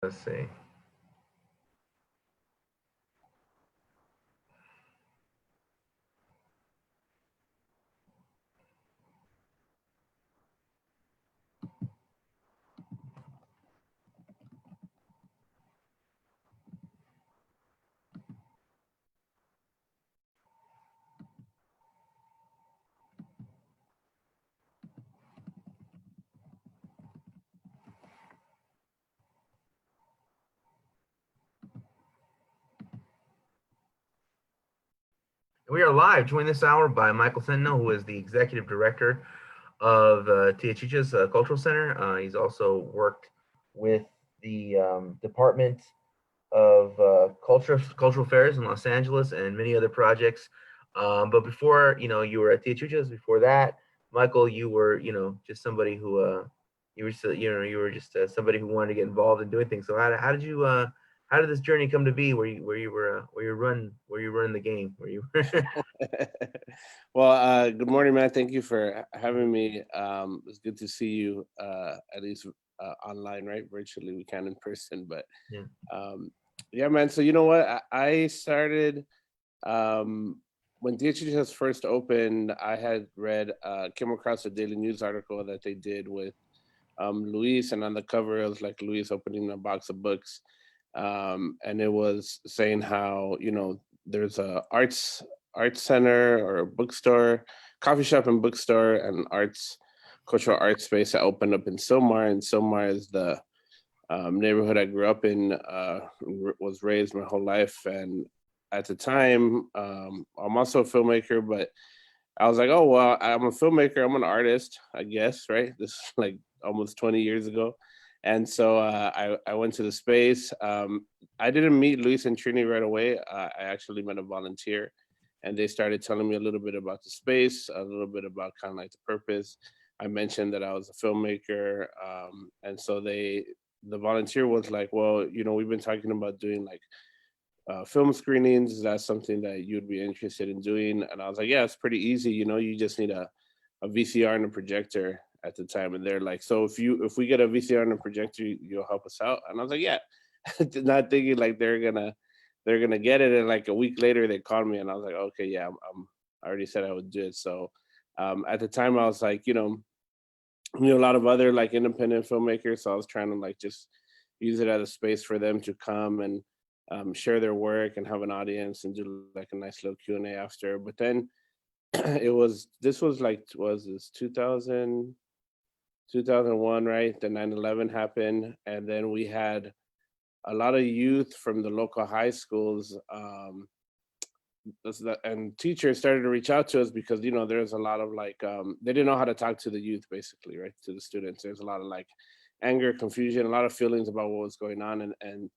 Let's see. We are live, joined this hour by Michael Centeno, who is the executive director of Tia Chicha's Cultural Center. He's also worked with the Department of Cultural Affairs in Los Angeles and many other projects. But before, you were at Tia Chicha's. Before that, Michael, you were, just somebody who you were just somebody who wanted to get involved in doing things. So how did you how did this journey come to be where you run the game where you Well, good morning, man. Thank you for having me. It's good to see you, at least online, right? Virtually, we can in person, but yeah. um, yeah, man. So you know what? I started when DHH has first opened. I had came across a Daily News article that they did with Luis, and on the cover it was like Luis opening a box of books, and it was saying how there's a arts center or a bookstore, coffee shop and bookstore, and cultural arts space that opened up in Silmar. And Silmar is the neighborhood I grew up in, was raised my whole life. And at the time, I'm also a filmmaker, but I was like, oh, well, I'm a filmmaker, I'm an artist, I guess, right? This is like almost 20 years ago. And so I went to the space. I didn't meet Luis and Trinity right away. I actually met a volunteer, and they started telling me a little bit about the space, a little bit about kind of like the purpose. I mentioned that I was a filmmaker. And so the volunteer was like, well, we've been talking about doing like film screenings. Is that something that you'd be interested in doing? And I was like, yeah, it's pretty easy. You just need a VCR and a projector at the time. And they're like, so if we get a VCR and a projector, you'll help us out. And I was like, yeah, not thinking like they're gonna get it. And like a week later, they called me, and I was like, okay, yeah, I already said I would do it. So at the time, I was like, a lot of other like independent filmmakers, so I was trying to like just use it as a space for them to come and share their work and have an audience and do like a nice little Q&A after. But then this was like, was this 2001, right? The 9/11 happened, and then we had a lot of youth from the local high schools, and teachers started to reach out to us because there's a lot of like, they didn't know how to talk to the youth, basically, right, to the students. There's a lot of like anger, confusion, a lot of feelings about what was going on, and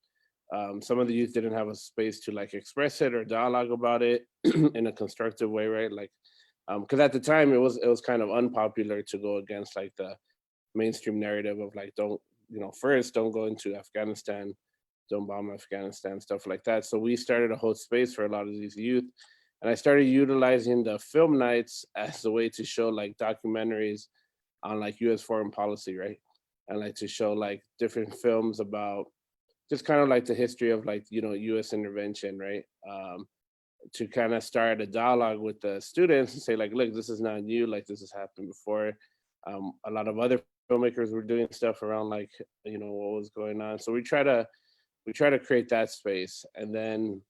some of the youth didn't have a space to like express it or dialogue about it in a constructive way, right? Like, because at the time it was kind of unpopular to go against like the mainstream narrative of like, don't first don't go into Afghanistan, don't bomb Afghanistan, stuff like that. So we started a whole space for a lot of these youth, and I started utilizing the film nights as a way to show like documentaries on like U.S. foreign policy, right? And like to show like different films about just kind of like the history of like U.S. intervention, right? To kind of start a dialogue with the students and say like, look, this is not new. Like this has happened before. A lot of other filmmakers were doing stuff around like what was going on. So we try to create that space, and then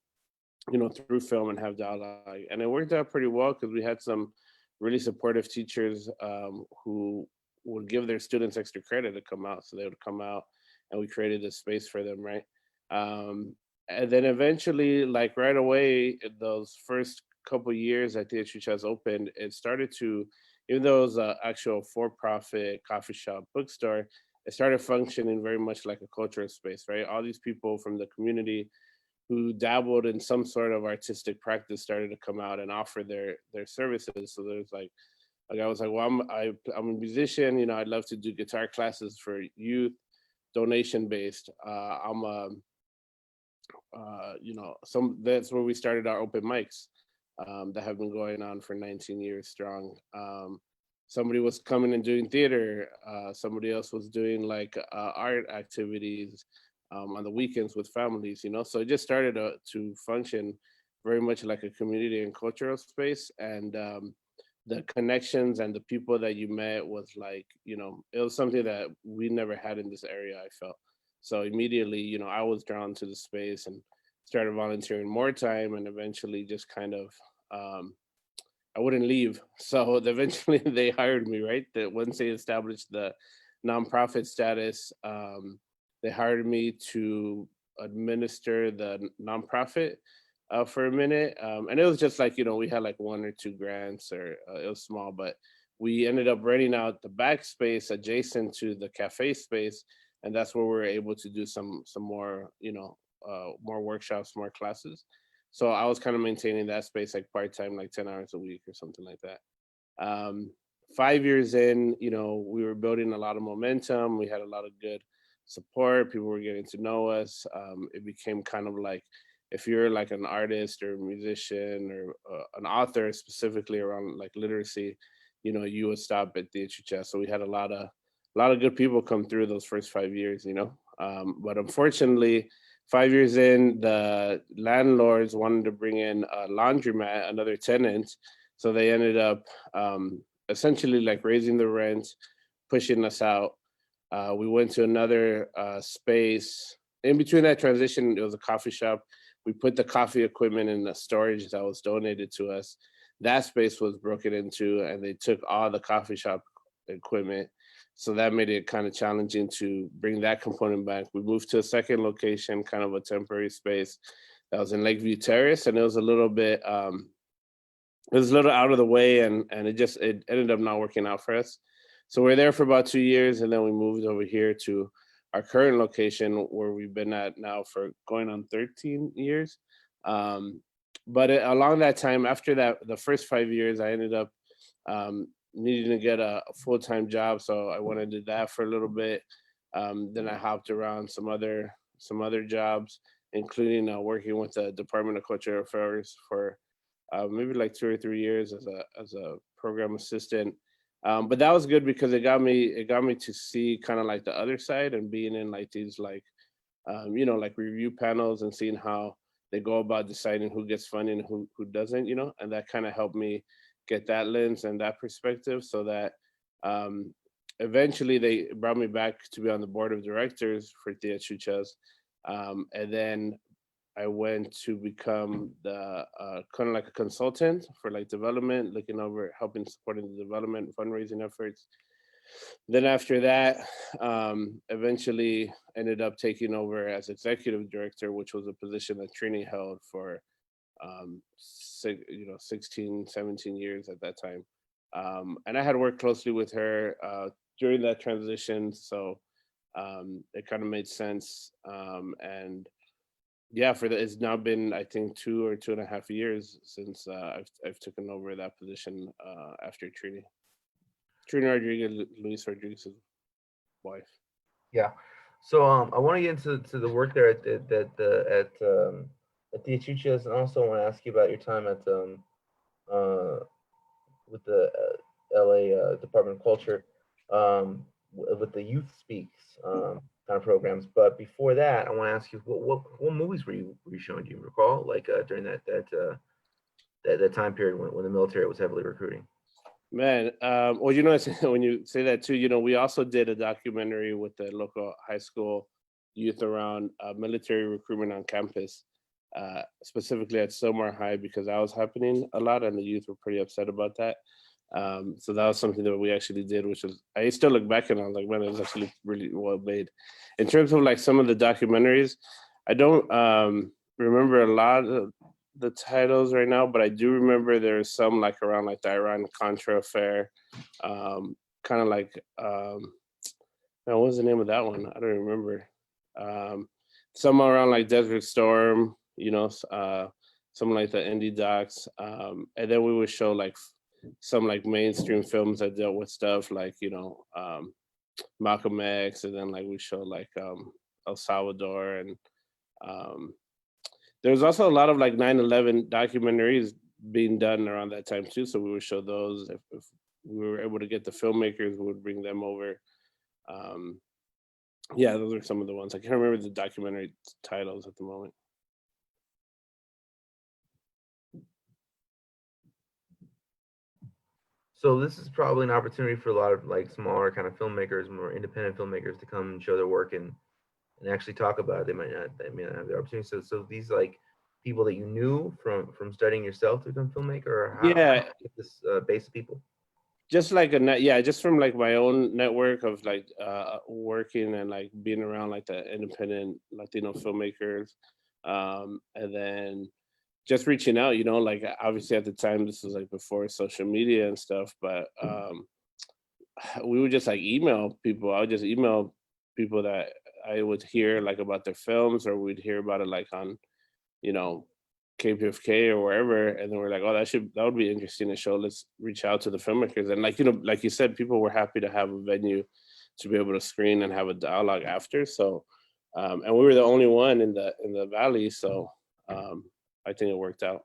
through film and have dialogue, and it worked out pretty well because we had some really supportive teachers, who would give their students extra credit to come out, so they would come out, and we created this space for them, right? And then eventually, like right away, in those first couple years that THH has opened, it started to, even though it was an actual for-profit coffee shop bookstore, it started functioning very much like a cultural space, right? All these people from the community who dabbled in some sort of artistic practice started to come out and offer their services. So there's like I was like, well, I'm a musician, I'd love to do guitar classes for youth, donation based. I'm a some That's where we started our open mics, that have been going on for 19 years strong. Somebody was coming and doing theater. Somebody else was doing like art activities. on the weekends with families, you know. So it just started to function very much like a community and cultural space. And the connections and the people that you met was like, you know, it was something that we never had in this area, I felt. So immediately, you know, I was drawn to the space and started volunteering more time, and eventually just kind of um, I wouldn't leave. So eventually they hired me, right? That once they established the nonprofit status, they hired me to administer the nonprofit for a minute. And it was just like, you know, we had like one or two grants, or it was small, but we ended up renting out the back space adjacent to the cafe space. And that's where we were able to do some more, you know, more workshops, more classes. So I was kind of maintaining that space like part time, like 10 hours a week or something like that. Um, 5 years in, you know, we were building a lot of momentum. We had a lot of good support. People were getting to know us. It became kind of like, if you're like an artist or a musician or an author, specifically around like literacy, you know, you would stop at the HHS. So we had a lot of good people come through those first 5 years, you know. But unfortunately, 5 years in, the landlords wanted to bring in a laundromat, another tenant. So they ended up essentially like raising the rent, pushing us out. We went to another space. In between that transition, it was a coffee shop. We put the coffee equipment in the storage that was donated to us. That space was broken into, and they took all the coffee shop equipment. So that made it kind of challenging to bring that component back. We moved to a second location, kind of a temporary space that was in Lakeview Terrace, and it was a little out of the way, and it ended up not working out for us. So we're there for about 2 years, and then we moved over here to our current location where we've been at now for going on 13 years. Um, but along that time, after that, the first 5 years, I ended up needing to get a full time job, so I went and did that for a little bit. Then I hopped around some other jobs, including working with the Department of Cultural Affairs for maybe like 2 or 3 years as a program assistant. But that was good because it got me to see kind of like the other side, and being in like these like you know, like review panels, and seeing how they go about deciding who gets funding and who doesn't, you know. And that kind of helped me get that lens and that perspective, so that um, eventually they brought me back to be on the board of directors for Tia Chuchas. And then I went to become the kind of like a consultant for like development, looking over, helping supporting the development fundraising efforts. Then after that, eventually ended up taking over as executive director, which was a position that Trinity held for 16, 17 years at that time. And I had worked closely with her during that transition, so it kind of made sense. And yeah, for the it's now been, I think, 2 or 2.5 years since I've taken over that position after Trini Rodriguez, Luis Rodriguez's wife. Yeah. So I want to get into the work there at the Achuchas, and also want to ask you about your time at uh, with the LA Department of Culture, with the Youth Speaks kind of programs. But before that, I want to ask you what movies were you showing? Do you recall, like during that time period when the military was heavily recruiting? Man, well, you know, when you say that too, you know, we also did a documentary with the local high school youth around military recruitment on campus, specifically at Silmar High, because that was happening a lot, and the youth were pretty upset about that. So that was something that we actually did, which was, I still look back and I'm like, man, it was actually really well made. In terms of like some of the documentaries, I don't remember a lot of the titles right now, but I do remember there's some like around like the Iran Contra affair, kind of like now, what was the name of that one? I don't remember. Um, some around like Desert Storm, you know, some like the indie docs, and then we would show like some like mainstream films that dealt with stuff like, you know, Malcolm X, and then like we show like El Salvador, and um, there was also a lot of like 9/11 documentaries being done around that time too. So we would show those. If we were able to get the filmmakers, we would bring them over. Um, Yeah, those are some of the ones. I can't remember the documentary titles at the moment. So this is probably an opportunity for a lot of like smaller kind of filmmakers, more independent filmmakers to come and show their work and actually talk about it. They may not have the opportunity. So these like people that you knew from studying yourself to become filmmaker, or how Yeah, did you get this base of people? just like a net, yeah, just from like my own network of like working and like being around like the independent Latino filmmakers, and then just reaching out, like obviously at the time this was like before social media and stuff, but we would just like email people. I would just email people that I would hear like about their films, or we'd hear about it like on, you know, KPFK or wherever, and then we're like, oh, that would be interesting to show. Let's reach out to the filmmakers, and like like you said, people were happy to have a venue to be able to screen and have a dialogue after. So, and we were the only one in the valley, so um, I think it worked out.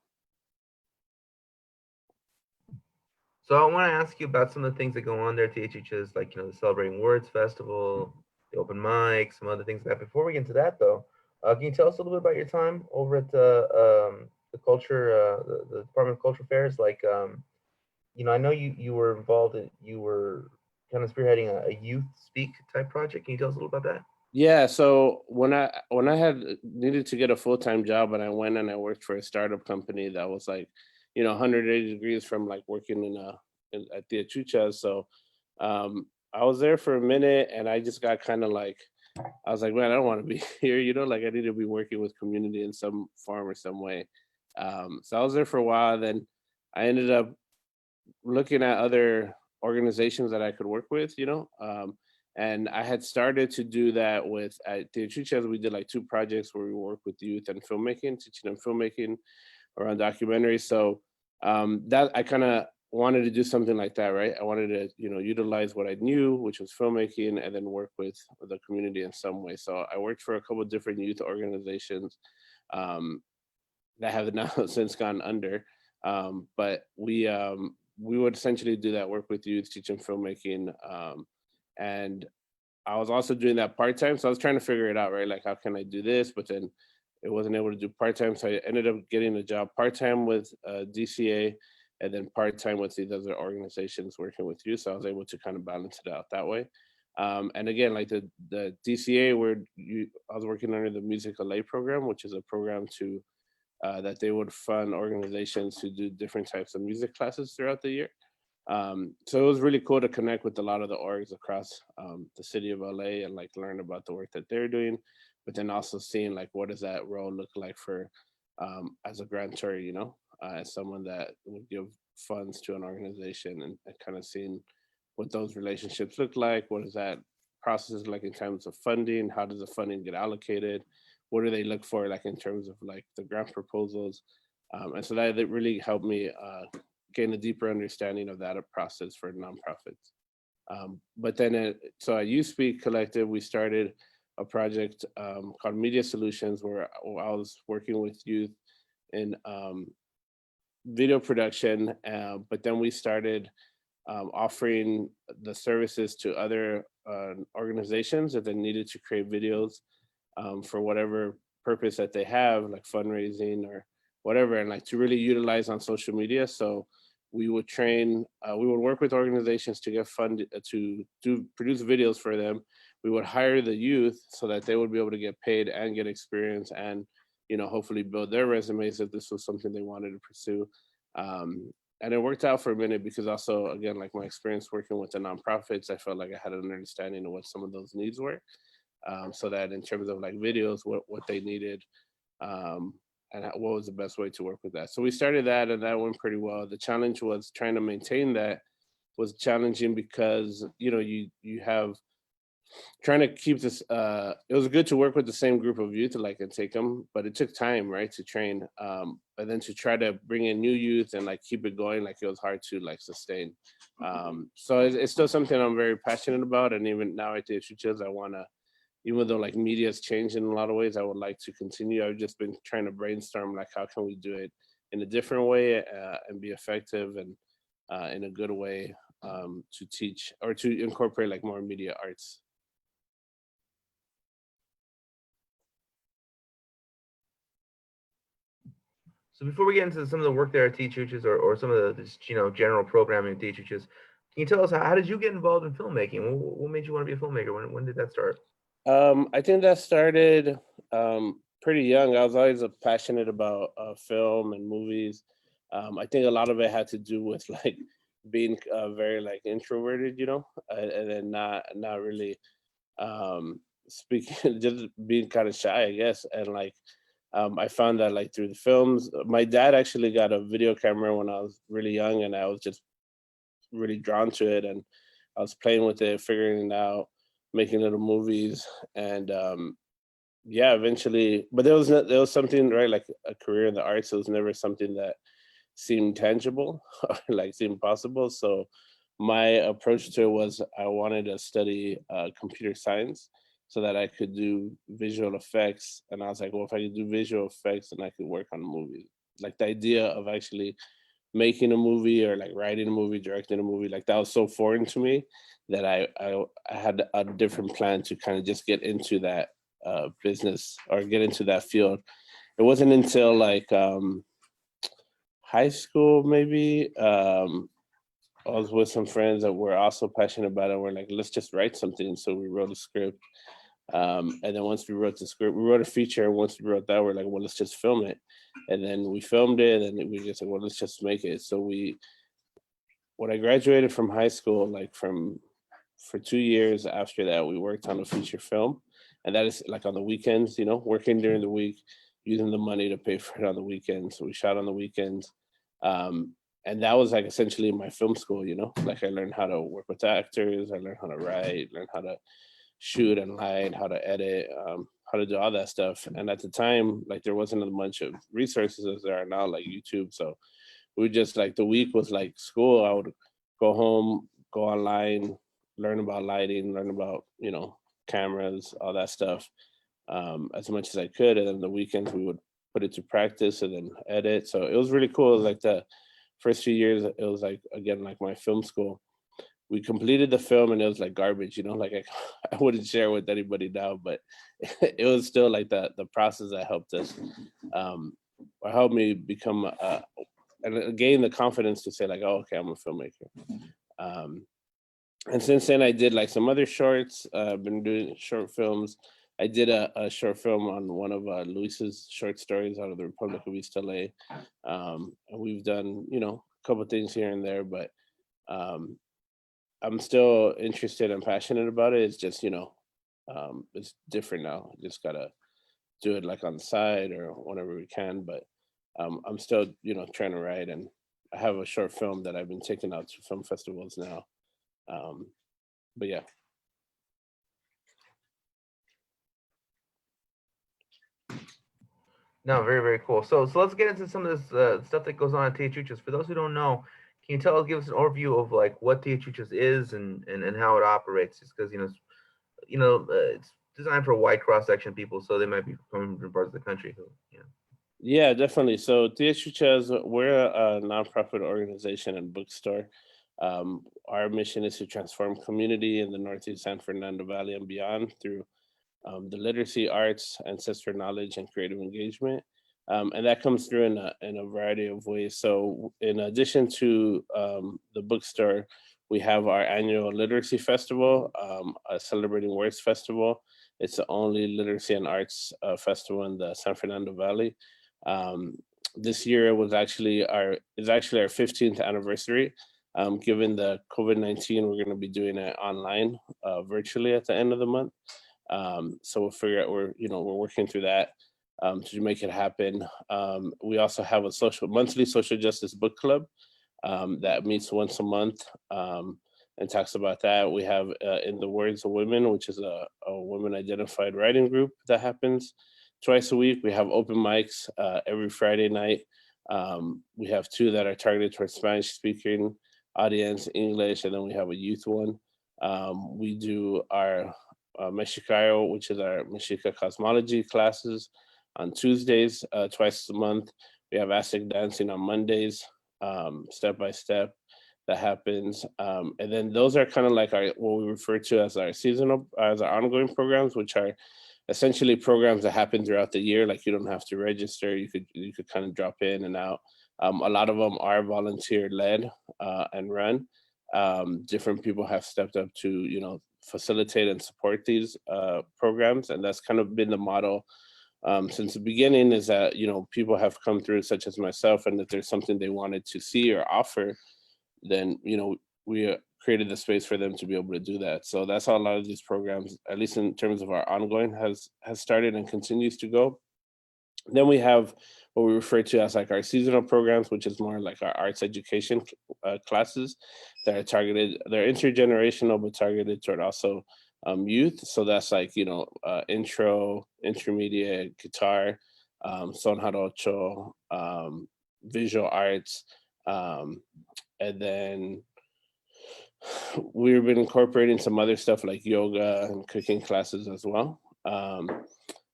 So I want to ask you about some of the things that go on there at THH's, like the Celebrating Words Festival, the open mic, some other things like that. Before we get into that, though, can you tell us a little bit about your time over at the culture, the Department of Cultural Affairs? Like, I know you were involved in, you were kind of spearheading a youth speak type project. Can you tell us a little about that? Yeah, so when I had needed to get a full-time job, and I went and I worked for a startup company that was like, 180 degrees from like working at the Achucha. So I was there for a minute, and I just got kind of like, I was like, man, I don't want to be here, like I need to be working with community in some form or some way. So I was there for a while, then I ended up looking at other organizations that I could work with, and I had started to do that with at the Chuchas. We did like two projects where we work with youth and filmmaking, teaching them filmmaking around documentaries. So that I kind of wanted to do something like that, right? I wanted to, utilize what I knew, which was filmmaking, and then work with the community in some way. So I worked for a couple of different youth organizations um, that have now since gone under. But we would essentially do that work with youth, teaching filmmaking, and I was also doing that part time. So I was trying to figure it out, right? Like, how can I do this? But then it wasn't able to do part time. So I ended up getting a job part time with DCA, and then part time with these other organizations working with youth. So I was able to kind of balance it out that way. And again, like the DCA, I was working under the Music LA program, which is a program to that they would fund organizations who do different types of music classes throughout the year. So it was really cool to connect with a lot of the orgs across the city of LA and like learn about the work that they're doing, but then also seeing like what does that role look like for as a grantor, as someone that would give funds to an organization, and kind of seeing what those relationships look like. What does that process like in terms of funding? How does the funding get allocated? What do they look for like in terms of like the grant proposals? And so that really helped me gain a deeper understanding of that process for nonprofits. But then, so at Youth Speak Collective, we started a project called Media Solutions, where I was working with youth in video production. But then we started offering the services to other organizations that they needed to create videos for whatever purpose that they have, like fundraising or whatever, and like to really utilize on social media. So we would work with organizations to get funded to do produce videos for them. We would hire the youth so that they would be able to get paid and get experience, and hopefully build their resumes if this was something they wanted to pursue. And it worked out for a minute because also, again, like my experience working with the nonprofits, I felt like I had an understanding of what some of those needs were, so that in terms of like videos, what they needed, um, and what was the best way to work with that. So we started that, and that went pretty well. The challenge was trying to maintain that was challenging because you have trying to keep this. It was good to work with the same group of youth, like and take them, but it took time, right, to train. And then to try to bring in new youth and like keep it going, like it was hard to like sustain. So it's still something I'm very passionate about, and even now at the Chuchas, I want to, even though like media has changed in a lot of ways, I would like to continue. I've just been trying to brainstorm like how can we do it in a different way, and be effective, and in a good way, to teach or to incorporate like more media arts. So before we get into some of the work there at Teachers or some of the just, general programming at Teachers, can you tell us how did you get involved in filmmaking? What made you want to be a filmmaker? When did that start? I think that started pretty young. I was always passionate about film and movies. I think a lot of it had to do with like being very like introverted, and then not really speaking, just being kind of shy, I guess. And like I found that like through the films, my dad actually got a video camera when I was really young, and I was just really drawn to it, and I was playing with it, figuring it out, making little movies, and yeah, eventually. But there was something, right, like a career in the arts. It was never something that seemed tangible or like seemed possible. So my approach to it was I wanted to study computer science so that I could do visual effects. And I was like, well, if I could do visual effects, then I could work on a movie. Like the idea of actually making a movie or like writing a movie, directing a movie, like that was so foreign to me that I had a different plan to kind of just get into that business or get into that field. It wasn't until like high school, maybe. I was with some friends that were also passionate about it. We're like, let's just write something. So we wrote a script. And then once we wrote the script, we wrote a feature. And once we wrote that, we're like, well, let's just film it. And then we filmed it, and we just said, well, let's just make it. So when I graduated from high school, like for 2 years after that, we worked on a feature film. And that is like on the weekends, working during the week, using the money to pay for it on the weekends. So we shot on the weekends. Um, and that was like essentially my film school, like I learned how to work with actors, I learned how to write, learn how to shoot and light, how to edit, how to do all that stuff. And at the time, like there wasn't a bunch of resources as there are now, like YouTube. So we just like the week was like school. I would go home, go online, learn about lighting, learn about cameras, all that stuff, as much as I could. And then the weekends we would put it to practice and then edit. So it was really cool. It was like the first few years, it was like again like my film school. We completed the film and it was like garbage, like I wouldn't share with anybody now, but it was still like the process that helped us, or helped me become and gain the confidence to say like, oh, okay, I'm a filmmaker. Um, and since then, I did like some other shorts. I've been doing short films. I did a short film on one of Luis's short stories out of the Republic of East LA. And we've done, a couple things here and there, but um, I'm still interested and passionate about it. It's just, it's different now. Just gotta do it like on the side or whenever we can. But I'm still, trying to write, and I have a short film that I've been taking out to film festivals now. Um, but yeah. No, very, very cool. So let's get into some of this stuff that goes on at THUchas. For those who don't know, can you give us an overview of like what THUchas is and how it operates? Just because it's designed for a wide cross section of people, so they might be from different parts of the country. Who, Yeah, definitely. So THUchas, we're a nonprofit organization and bookstore. Our mission is to transform community in the Northeast San Fernando Valley and beyond through the literacy, arts, ancestral knowledge, and creative engagement. And that comes through in a variety of ways. So, in addition to the bookstore, we have our annual literacy festival, a Celebrating Words Festival. It's the only literacy and arts festival in the San Fernando Valley. Um, this year is actually our 15th anniversary. Given the COVID-19, we're going to be doing it online, virtually at the end of the month. So we'll figure out we're working through that to make it happen. We also have a monthly social justice book club that meets once a month and talks about that. We have In the Words of Women, which is a women identified writing group that happens twice a week. We have open mics every Friday night. We have two that are targeted towards Spanish speaking audience, English, and then we have a youth one. We do our Mexicayo, which is our Mexica cosmology classes on Tuesdays, twice a month. We have Aztec dancing on Mondays, step by step. That happens, and then those are kind of like our what we refer to as our seasonal, as our ongoing programs, which are essentially programs that happen throughout the year. Like you don't have to register. You could kind of drop in and out. A lot of them are volunteer led and run. Different people have stepped up to facilitate and support these programs, and that's kind of been the model since the beginning. Is that people have come through, such as myself, and if there's something they wanted to see or offer, then we created the space for them to be able to do that. So that's how a lot of these programs, at least in terms of our ongoing, has started and continues to go. Then we have what we refer to as like our seasonal programs, which is more like our arts education classes that are targeted. They're intergenerational, but targeted toward also youth. So that's like intro, intermediate, guitar, son jarocho, visual arts, and then we've been incorporating some other stuff like yoga and cooking classes as well.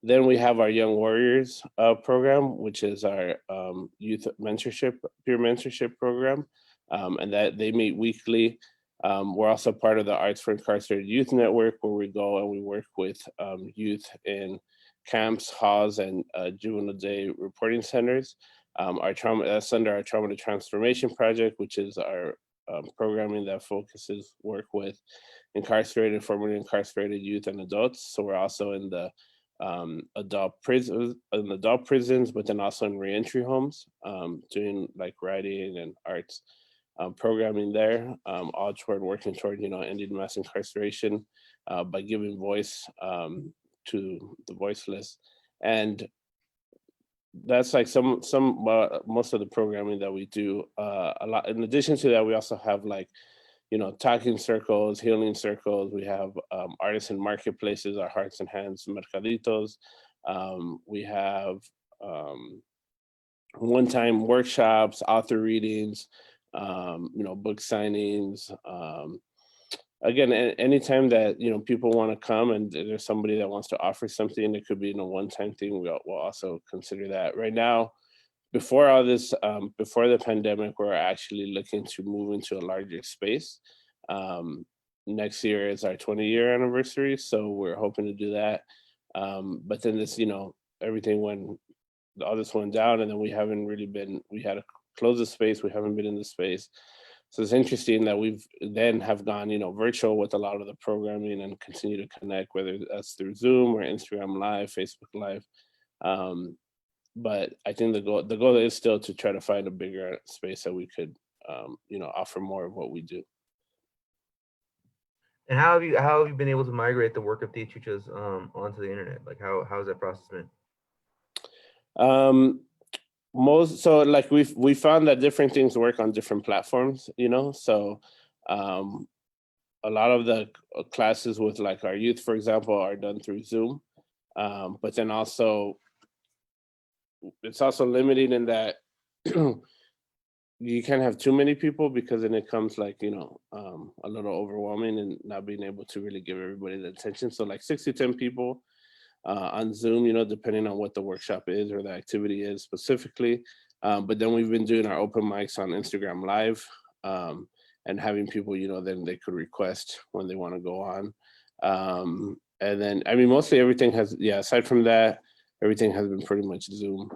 Then we have our Young Warriors program, which is our youth mentorship, peer mentorship program, and that they meet weekly. We're also part of the Arts for Incarcerated Youth Network, where we go and we work with youth in camps, halls, and juvenile day reporting centers. That's under our Trauma to Transformation project, which is our programming that focuses work with incarcerated, formerly incarcerated youth and adults. So we're also in the adult prisons, but then also in reentry homes, doing like writing and arts programming there, all toward working toward ending mass incarceration by giving voice to the voiceless. And that's like most of the programming that we do. A lot. In addition to that, we also have like talking circles, healing circles. We have artisan marketplaces, our hearts and hands mercaditos. We have one-time workshops, author readings, book signings. Again, anytime that people want to come and there's somebody that wants to offer something, it could be a one-time thing. We'll also consider that. Right now, before all this, before the pandemic, we're actually looking to move into a larger space. Next year is our 20-year anniversary, so we're hoping to do that. But then everything all this went down, and then we haven't really been. We had to close the space. We haven't been in the space. So it's interesting that we've then have gone, virtual with a lot of the programming and continue to connect, whether that's through Zoom or Instagram Live, Facebook Live. But I think the goal is still to try to find a bigger space that we could, offer more of what we do. And how have you been able to migrate the work of teachers onto the internet? Like how has that process been? Like we found that different things work on different platforms. So a lot of the classes with like our youth, for example, are done through Zoom. But then also it's also limiting in that you can't have too many people, because then it comes like a little overwhelming and not being able to really give everybody the attention. So like 6 to 10 people on Zoom, depending on what the workshop is or the activity is specifically. But then we've been doing our open mics on Instagram Live, and having people, then they could request when they want to go on. And then, I mean, mostly everything aside from that, everything has been pretty much Zoom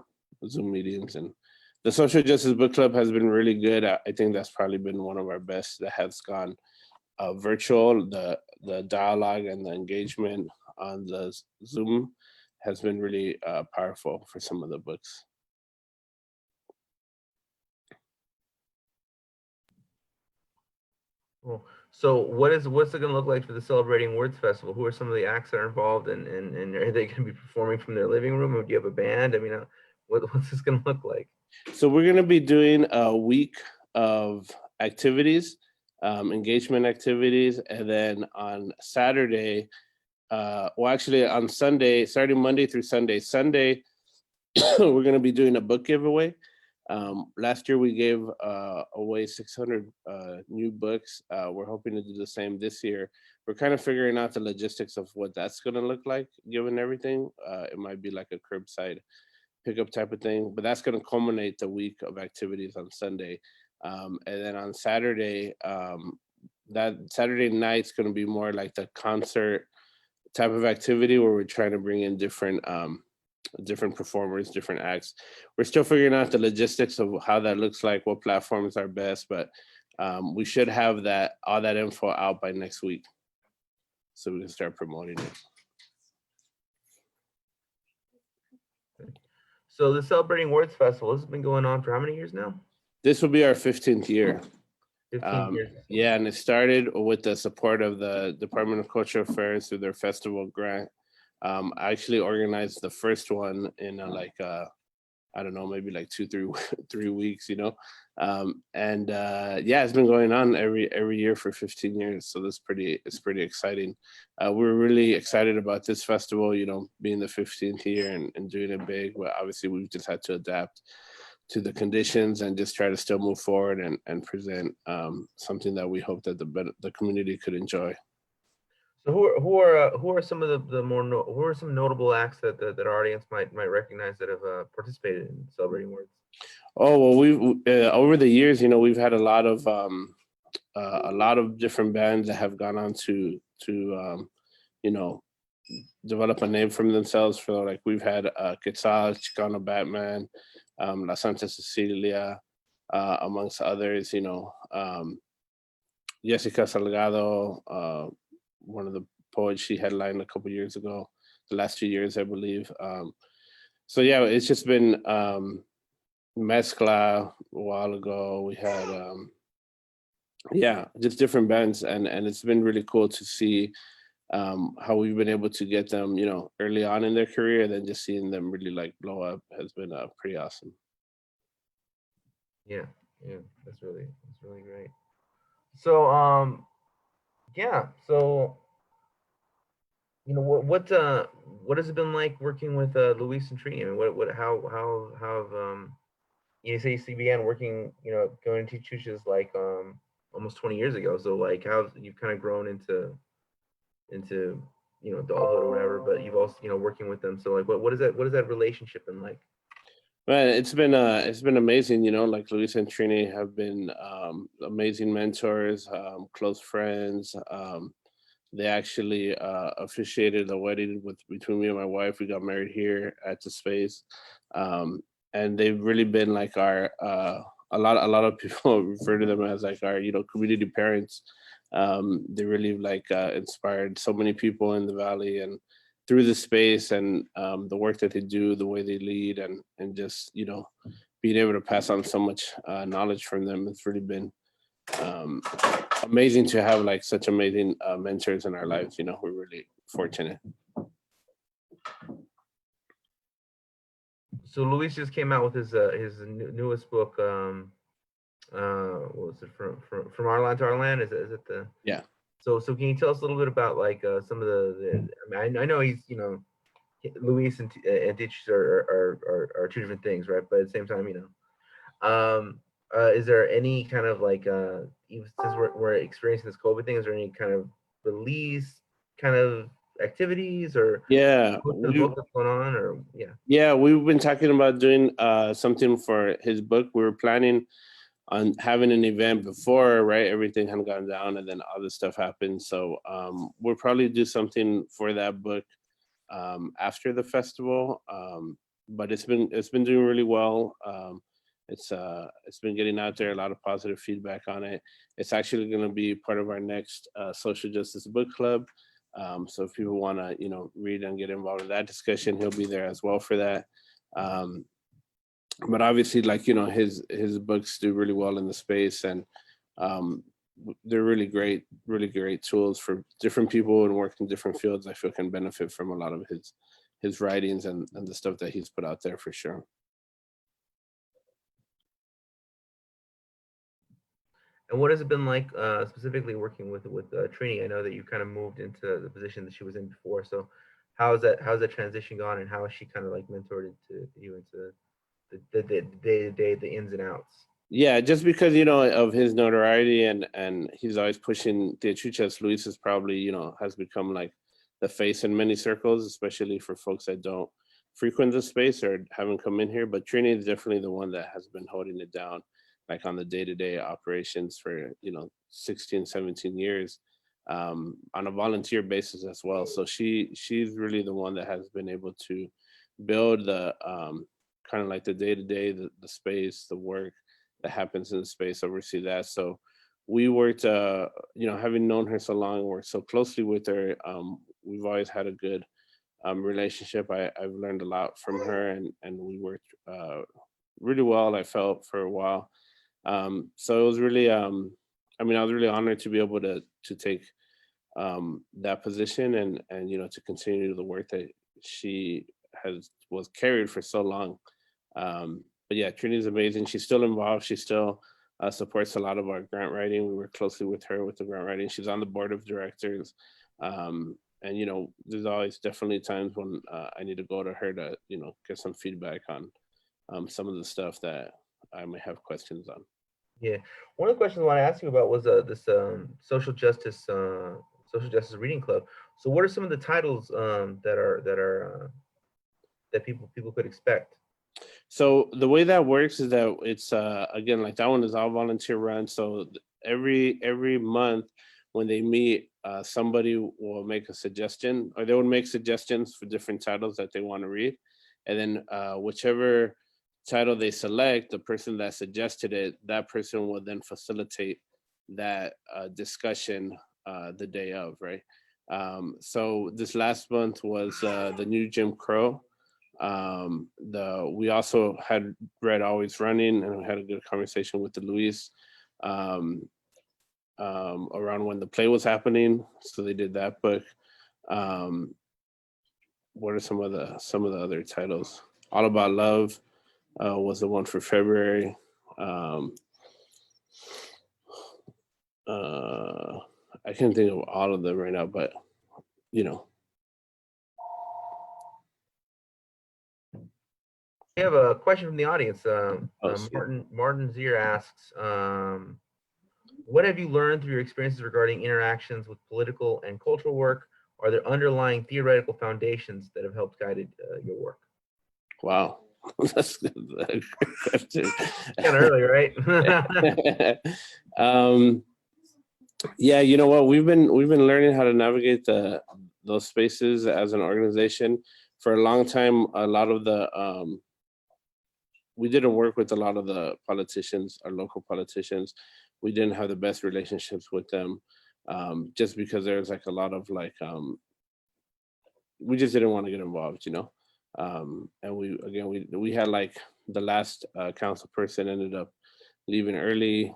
meetings. And the Social Justice Book Club has been really good. I think that's probably been one of our best that has gone virtual. The dialogue and the engagement on the Zoom has been really powerful for some of the books. Cool. So what's it going to look like for the Celebrating Words Festival? Who are some of the acts that are involved, and are they going to be performing from their living room, or do you have a band? I mean, what's this going to look like? So we're going to be doing a week of activities, engagement activities, and then on Saturday, actually on Sunday, starting Monday through Sunday. Sunday, we're going to be doing a book giveaway. Last year we gave away 600 new books. We're hoping to do the same this year. We're kind of figuring out the logistics of what that's going to look like, given everything. It might be like a curbside pickup type of thing, but that's going to culminate the week of activities on Sunday. And then on Saturday, that Saturday night's going to be more like the concert type of activity where we're trying to bring in different performers, different acts. We're still figuring out the logistics of how that looks like, what platforms are best, but we should have all that info out by next week, so we can start promoting it. So the Celebrating Words Festival, this has been going on for how many years now? This will be our 15th year. 15 years. Yeah, and it started with the support of the Department of Cultural Affairs through their festival grant. I actually organized the first one in I don't know, maybe like 3 weeks, yeah, it's been going on every year for 15 years, so it's pretty exciting. We're really excited about this festival, being the 15th year and doing it big, but obviously we've just had to adapt to the conditions and just try to still move forward and present something that we hope that the community could enjoy. So who are some of who are some notable acts that our audience might recognize that have participated in Celebrating Words? Oh well, we've over the years, we've had a lot of different bands that have gone on to you know develop a name for themselves. For like we've had Quetzal, Chicano Batman, La Santa Cecilia, amongst others. Jessica Salgado, one of the poets, she headlined a couple years ago, the last 2 years, I believe. So yeah, it's just been Mezcla a while ago. We had just different bands, and it's been really cool to see how we've been able to get them, early on in their career, and then just seeing them really like blow up has been pretty awesome. Yeah, that's really great. So so what has it been like working with Luis and Trini? I mean, what how have you say you began working, going to teachers like almost 20 years ago. So like how you've kind of grown into adulthood or whatever, but you've also working with them. So like what is that relationship been like? Man, it's been amazing. Like Luis and Trini have been amazing mentors, close friends. They actually officiated a wedding between me and my wife. We got married here at the space, and they've really been like our a lot of people refer to them as like our community parents. They really like inspired so many people in the valley and through the space, and the work that they do, the way they lead, and just being able to pass on so much knowledge from them. It's really been um, amazing to have like such amazing mentors in our lives. We're really fortunate. So Luis just came out with his newest book. What was it, from our land to our land? Is it the Yeah. So can you tell us a little bit about like some of I mean, I know he's Luis and teachers are two different things, right? But at the same time, is there any kind of like even since we're experiencing this COVID thing, is there any kind of release kind of activities or Yeah, the book that's going on, or yeah, we've been talking about doing something for his book. We were planning on having an event before, right? Everything had gone down, and then all this stuff happened. So we'll probably do something for that book after the festival. But it's been doing really well. It's been getting out there, a lot of positive feedback on it. It's actually going to be part of our next social justice book club. So if people want to read and get involved in that discussion, he'll be there as well for that. But obviously, like his books do really well in the space, and they're really great tools for different people and work in different fields. I feel can benefit from a lot of his writings and the stuff that he's put out there for sure. And what has it been like specifically working with Trini? I know that you kind of moved into the position that she was in before. So how's that transition gone, and how has she kind of like mentored into you into the day-to-day, the ins and outs? Yeah, just because of his notoriety and he's always pushing Teachuchas, Luis is probably has become like the face in many circles, especially for folks that don't frequent the space or haven't come in here. But Trini is definitely the one that has been holding it down, like on the day-to-day operations for 16, 17 years. on a volunteer basis as well. So she's really the one that has been able to build the kind of like the day to day, the space, the work that happens in the space, oversee that. So we worked, having known her so long, worked so closely with her. We've always had a good relationship. I've learned a lot from her, and we worked really well, I felt, for a while. So it was really, I was really honored to be able to take that position, and to continue the work that she was carried for so long. But yeah, Trinity's amazing. She's still involved. She still supports a lot of our grant writing. We work closely with her with the grant writing. She's on the board of directors. And there's always definitely times when I need to go to her to get some feedback on some of the stuff that I may have questions on. Yeah, one of the questions I want to ask you about was this social justice reading club. So, what are some of the titles that people could expect? So the way that works is that it's again, like, that one is all volunteer run. So every month when they meet, somebody will make a suggestion, or they would make suggestions for different titles that they want to read, and then whichever title they select, the person that suggested it, that person will then facilitate that discussion the day of, right? So this last month was the new Jim Crow. The We also had read Always Running, and we had a good conversation with the Luis around when the play was happening. So they did that book. Um, what are some of the other titles? All About Love was the one for February. Um, uh, I can't think of all of them right now, but you know. We have a question from the audience. Oh, sweet. Martin Zier asks, what have you learned through your experiences regarding interactions with political and cultural work? Are there underlying theoretical foundations that have helped guided your work? Wow. That's a great question. Kind of early, right? um, yeah, you know what? We've been learning how to navigate those spaces as an organization for a long time. A lot of the we didn't work with a lot of the politicians, our local politicians. We didn't have the best relationships with them, just because there's like a lot of like we just didn't want to get involved. And we had like the last council person ended up leaving early,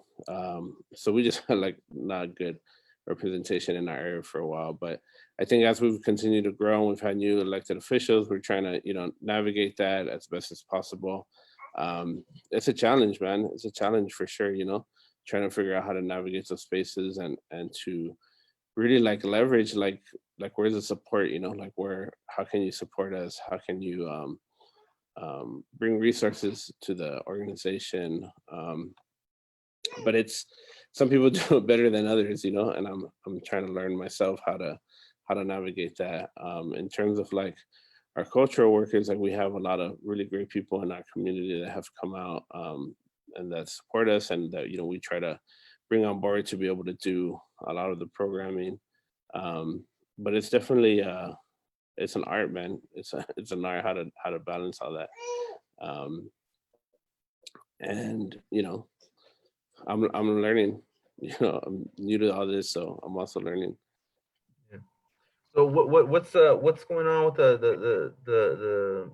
so we just had like not good representation in our area for a while. But I think as we've continued to grow and we've had new elected officials, we're trying to navigate that as best as possible. It's a challenge, man. It's a challenge for sure. Trying to figure out how to navigate those spaces, and to really like leverage, like where's the support, like how can you support us, how can you bring resources to the organization. But it's some people do it better than others, and I'm trying to learn myself how to navigate that. In terms of like our cultural workers, like we have a lot of really great people in our community that have come out, and that support us, and that we try to bring on board to be able to do a lot of the programming. But it's definitely it's an art, man. It's an art how to balance all that. Um, and I'm learning. I'm new to all this, so I'm also learning. Yeah. So what's going on with the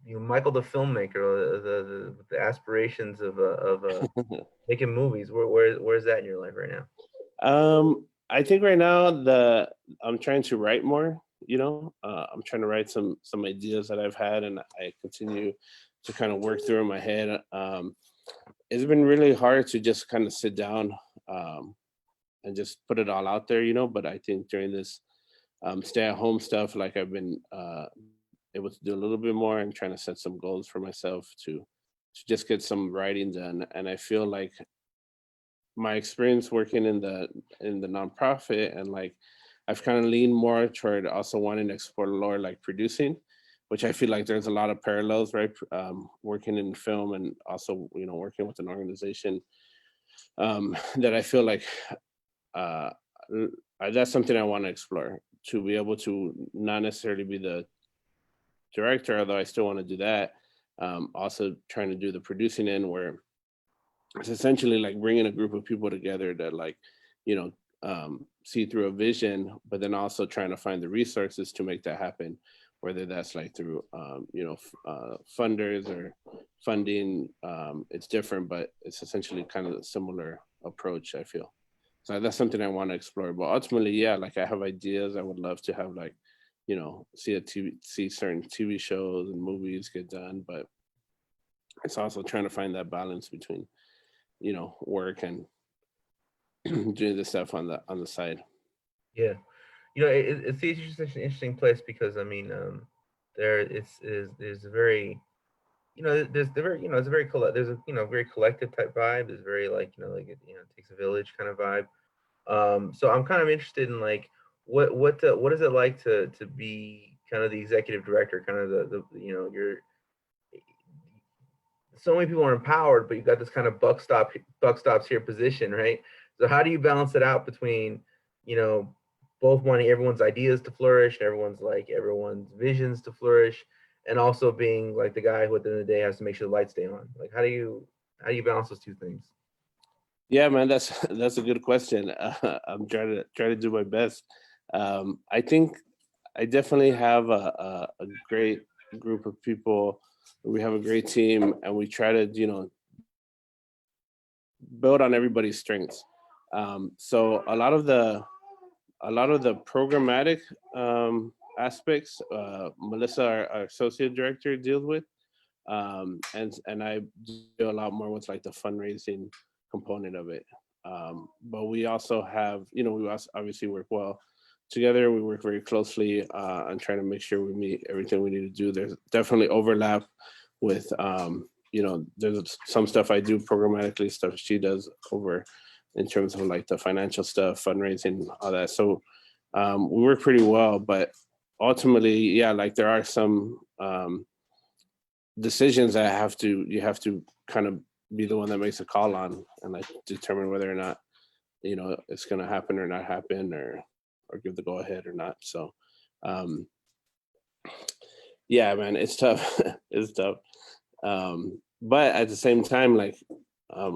Michael the filmmaker, the aspirations of making movies? Where's that in your life right now? I think right now I'm trying to write more. I'm trying to write some ideas that I've had, and I continue to kind of work through in my head. It's been really hard to just kind of sit down and just put it all out there. But I think during this stay at home stuff, like I've been able to do a little bit more, and trying to set some goals for myself to just get some writing done. And I feel like my experience working in the nonprofit, and like I've kind of leaned more toward also wanting to explore more like producing, which I feel like there's a lot of parallels, right? Working in film, and also working with an organization, that I feel like that's something I want to explore, to be able to not necessarily be the director, although I still want to do that. Also trying to do the producing end, where it's essentially like bringing a group of people together that like, you know, see through a vision, but then also trying to find the resources to make that happen, whether that's like through, funders or funding. It's different, but it's essentially kind of a similar approach, I feel. So that's something I want to explore. But ultimately, yeah, like I have ideas. I would love to have like, see certain TV shows and movies get done, but it's also trying to find that balance between, work and doing the stuff on the side. Yeah, it's just such an interesting place because I mean, there is a very there's the very it's a very there's a very collective type vibe. There's very like it takes a village kind of vibe. So I'm kind of interested in like what is it like to be kind of the executive director, kind of the you're so many people are empowered, but you got this kind of buck stops here position, right? So how do you balance it out between, you know, both wanting everyone's ideas to flourish, everyone's visions to flourish, and also being like the guy who at the end of the day has to make sure the lights stay on. Like how do you balance those two things? Yeah, man, that's that's a good question. I'm trying to do my best. I think I definitely have a great group of people. We have a great team, and we try to build on everybody's strengths. So a lot of the programmatic aspects, Melissa, our associate director, deals with, and I do a lot more with like the fundraising component of it. But we also have, we also obviously work well together. We work very closely on trying to make sure we meet everything we need to do. There's definitely overlap with, there's some stuff I do programmatically, stuff she does over in terms of like the financial stuff, fundraising, all that. So we work pretty well, but ultimately, yeah, like there are some decisions that you have to kind of be the one that makes a call on and like determine whether or not it's going to happen or not happen, or give the go ahead or not. So um yeah, man, it's tough. It's tough. But at the same time, like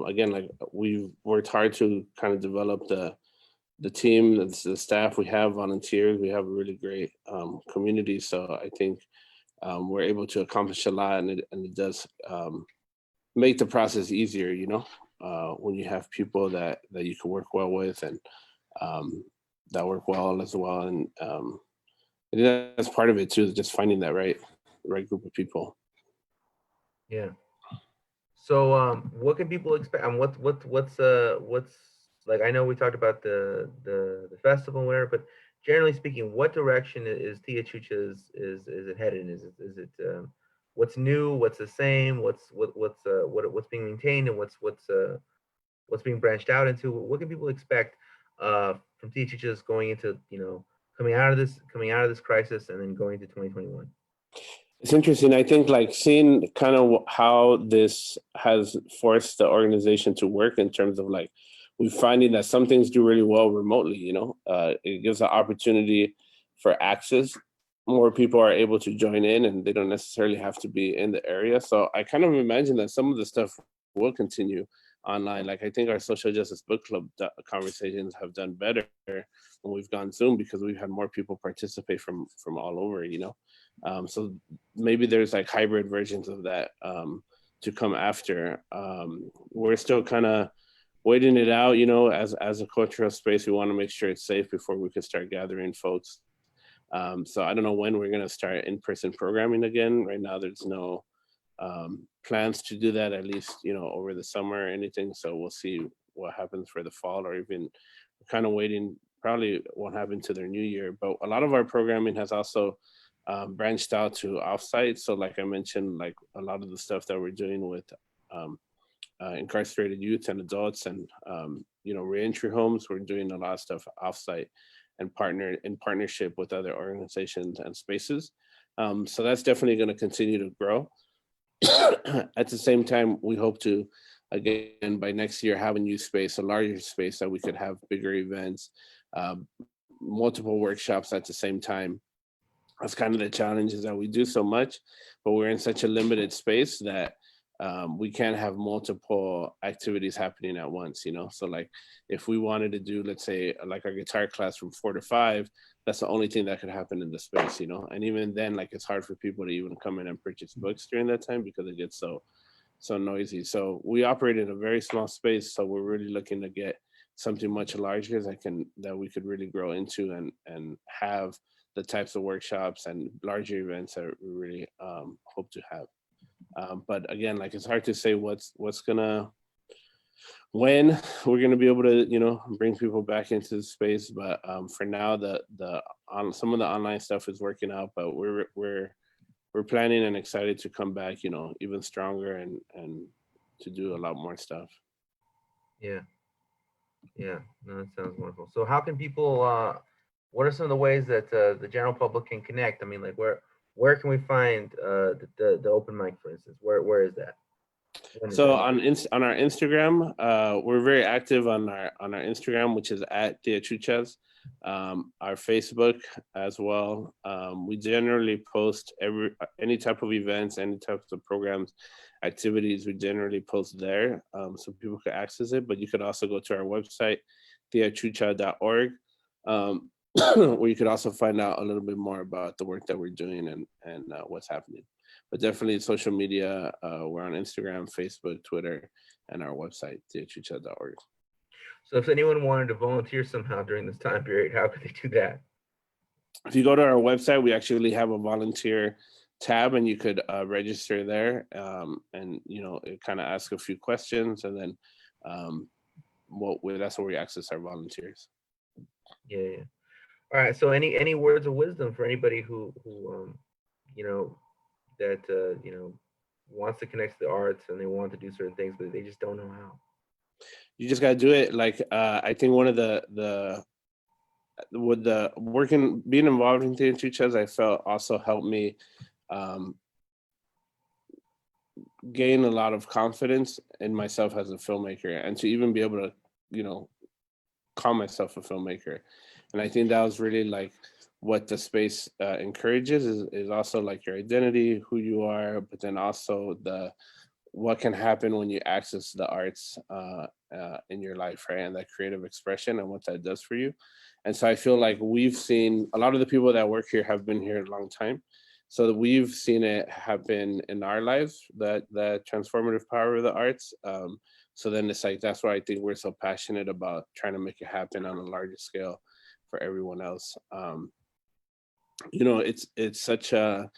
again, like we've worked hard to kind of develop the team, the staff. We have volunteers, we have a really great community. So I think we're able to accomplish a lot, and it does make the process easier, when you have people that you can work well with, and um, that work well as well. And I think that's part of it too, is just finding that right group of people. Yeah. So, what can people expect? And what's like? I know we talked about the festival and whatever, but generally speaking, what direction is Tia Chucha's is it headed in? Is it what's new? What's the same? What's being maintained and what's being branched out into? What can people expect from Tia Chucha's going into coming out of this crisis and then going to 2021? It's interesting. I think like seeing kind of how this has forced the organization to work in terms of like we're finding that some things do really well remotely. It gives an opportunity for access. More people are able to join in, and they don't necessarily have to be in the area. So I kind of imagine that some of the stuff will continue online. Like I think our social justice book club conversations have done better when we've gone Zoom, because we've had more people participate from all over. So maybe there's like hybrid versions of that to come after. We're still kind of waiting it out, as a cultural space. We want to make sure it's safe before we could start gathering folks. So I don't know when we're going to start in-person programming again. Right now, there's no plans to do that, at least, over the summer or anything. So we'll see what happens for the fall, or even kind of waiting. Probably won't happen to their new year. But a lot of our programming has also branched out to offsite. So like I mentioned, like a lot of the stuff that we're doing with um, incarcerated youth and adults, and reentry homes, we're doing a lot of stuff offsite and partnership with other organizations and spaces. So that's definitely going to continue to grow. At the same time, we hope to, again, by next year, have a new space, a larger space that we could have bigger events, multiple workshops at the same time. That's kind of the challenge, is that we do so much, but we're in such a limited space that we can't have multiple activities happening at once, you know? So like if we wanted to do, let's say like our guitar class from 4 to 5, that's the only thing that could happen in the space, you know? And even then, like it's hard for people to even come in and purchase books during that time because it gets so noisy. So we operate in a very small space. So we're really looking to get something much larger that we could really grow into and have the types of workshops and larger events that we really hope to have. But again, like it's hard to say when we're gonna be able to, you know, bring people back into the space. But for now, some of the online stuff is working out, but we're planning and excited to come back, you know, even stronger and to do a lot more stuff. Yeah. Yeah. No, that sounds wonderful. So how can people? What are some of the ways that the general public can connect? I mean, like where can we find the open mic, for instance? Where is that? When is So that? on our Instagram, we're very active on our Instagram, which is at Tia Chuchas. Our Facebook as well. We generally post any type of events, any types of programs, activities. We generally post there, so people can access it. But you could also go to our website, tiachucha.org, where you could also find out a little bit more about the work that we're doing and what's happening. But definitely social media, we're on Instagram, Facebook, Twitter, and our website, tiachucha.org. So if anyone wanted to volunteer somehow during this time period, how could they do that? If you go to our website, we actually have a volunteer tab, and you could register there. And you know, it kind of asks a few questions, and then that's where we access our volunteers. Yeah, yeah. All right. So any words of wisdom for anybody who you know that you know wants to connect to the arts and they want to do certain things, but they just don't know how. You just gotta do it. Like I think one of with the being involved in theater teachers, I felt also helped me um, gain a lot of confidence in myself as a filmmaker, and to even be able to, you know, call myself a filmmaker. And I think that was really like what the space encourages is also like your identity, who you are, but then also what can happen when you access the arts in your life, right? And that creative expression and what that does for you. And so I feel like we've seen a lot of the people that work here have been here a long time. So that we've seen it happen in our lives, that transformative power of the arts. So then it's like, that's why I think we're so passionate about trying to make it happen on a larger scale for everyone else. You know, it's such a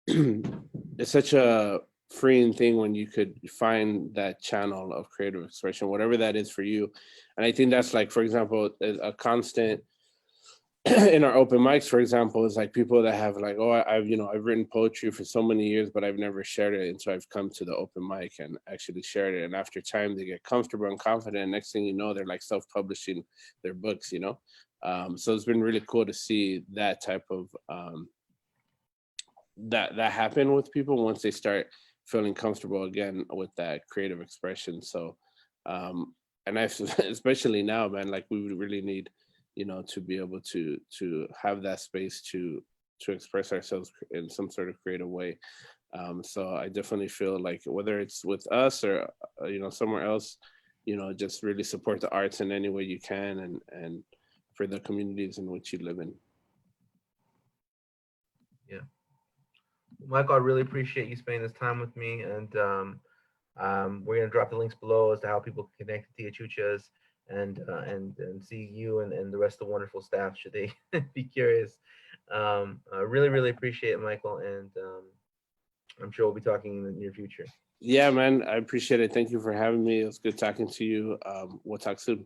it's such a freeing thing when you could find that channel of creative expression, whatever that is for you. And I think that's like, for example, a constant in our open mics, for example, is like people that have like, oh, I've written poetry for so many years, but I've never shared it. And so I've come to the open mic and actually shared it. And after time, they get comfortable and confident. And next thing you know, they're like self-publishing their books, you know? So it's been really cool to see that type of, that happen with people once they start feeling comfortable again with that creative expression. So, and I, especially now, man, like we would really need, you know, to be able to have that space to express ourselves in some sort of creative way. So I definitely feel like whether it's with us or you know, somewhere else, you know, just really support the arts in any way you can, and for the communities in which you live in. Yeah. Michael, I really appreciate you spending this time with me, and we're gonna drop the links below as to how people can connect to Tia Chuchas and see you and the rest of the wonderful staff should they be curious. I really appreciate it, Michael, and I'm sure we'll be talking in the near future. Yeah, man, I appreciate it. Thank you for having me. It was good talking to you. We'll talk soon.